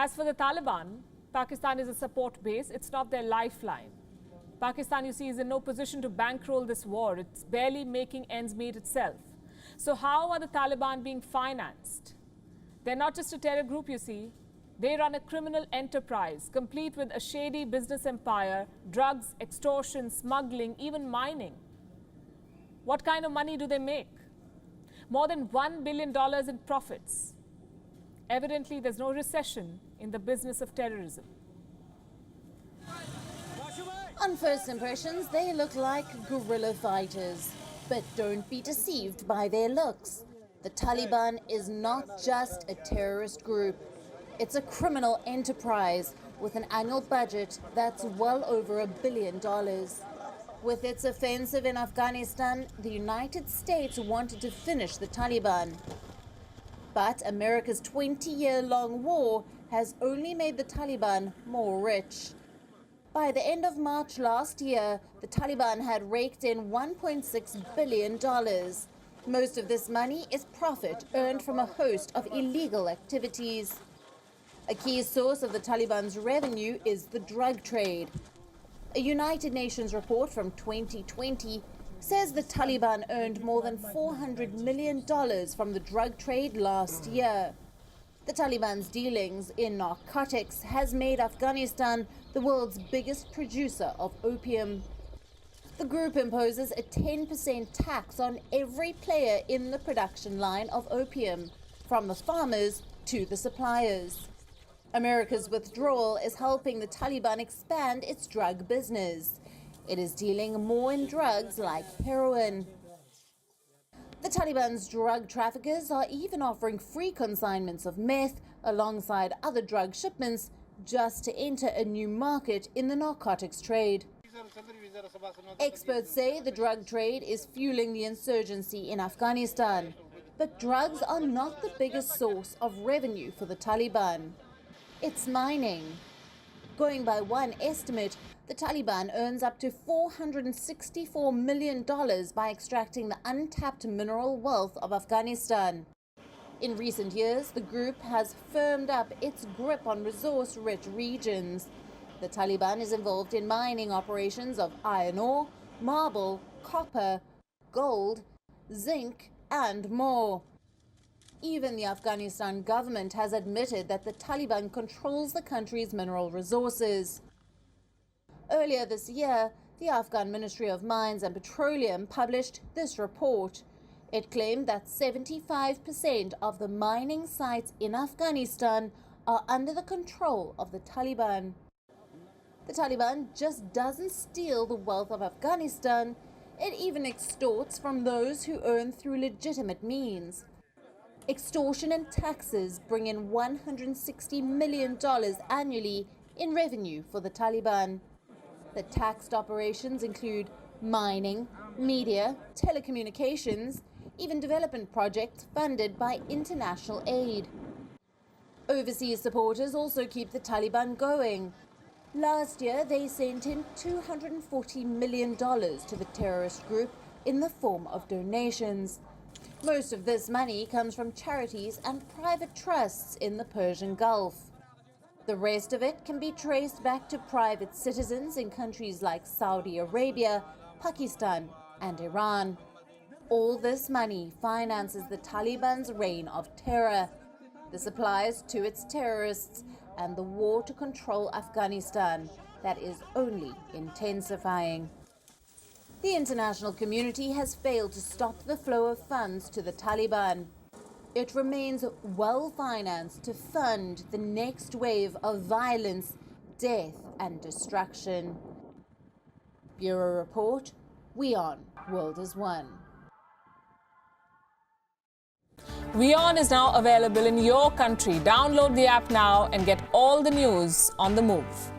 As for the Taliban, Pakistan is a support base. It's not their lifeline. Pakistan, you see, is in no position to bankroll this war. It's barely making ends meet itself. So how are the Taliban being financed? They're not just a terror group, you see. They run a criminal enterprise, complete with a shady business empire, drugs, extortion, smuggling, even mining. What kind of money do they make? More than $1 billion in profits. Evidently, there's no recession in the business of terrorism. On first impressions, they look like guerrilla fighters. But don't be deceived by their looks. The Taliban is not just a terrorist group. It's a criminal enterprise with an annual budget that's well over $1 billion. With its offensive in Afghanistan, the United States wanted to finish the Taliban. But America's 20-year-long war has only made the Taliban more rich. By the end of March last year, the Taliban had raked in $1.6 billion. Most of this money is profit earned from a host of illegal activities. A key source of the Taliban's revenue is the drug trade. A United Nations report from 2020 says the Taliban earned more than $400 million from the drug trade last year. The Taliban's dealings in narcotics has made Afghanistan the world's biggest producer of opium. The group imposes a 10% tax on every player in the production line of opium, from the farmers to the suppliers. America's withdrawal is helping the Taliban expand its drug business. It is dealing more in drugs like heroin. The Taliban's drug traffickers are even offering free consignments of meth alongside other drug shipments just to enter a new market in the narcotics trade. Experts say the drug trade is fueling the insurgency in Afghanistan. But drugs are not the biggest source of revenue for the Taliban. It's mining. Going by one estimate, the Taliban earns up to $464 million by extracting the untapped mineral wealth of Afghanistan. In recent years, the group has firmed up its grip on resource-rich regions. The Taliban is involved in mining operations of iron ore, marble, copper, gold, zinc, and more. Even the Afghanistan government has admitted that the Taliban controls the country's mineral resources. Earlier this year, the Afghan Ministry of Mines and Petroleum published this report. It claimed that 75% of the mining sites in Afghanistan are under the control of the Taliban. The Taliban just doesn't steal the wealth of Afghanistan, it even extorts from those who earn through legitimate means. Extortion and taxes bring in $160 million annually in revenue for the Taliban. The taxed operations include mining, media, telecommunications, even development projects funded by international aid. Overseas supporters also keep the Taliban going. Last year, they sent in $240 million to the terrorist group in the form of donations. Most of this money comes from charities and private trusts in the Persian Gulf. The rest of it can be traced back to private citizens in countries like Saudi Arabia, Pakistan, and Iran. All this money finances the Taliban's reign of terror, the supplies to its terrorists, and the war to control Afghanistan that is only intensifying. The international community has failed to stop the flow of funds to the Taliban. It remains well-financed to fund the next wave of violence, death, and destruction. Bureau Report, WION World is One. WION is now available in your country. Download the app now and get all the news on the move.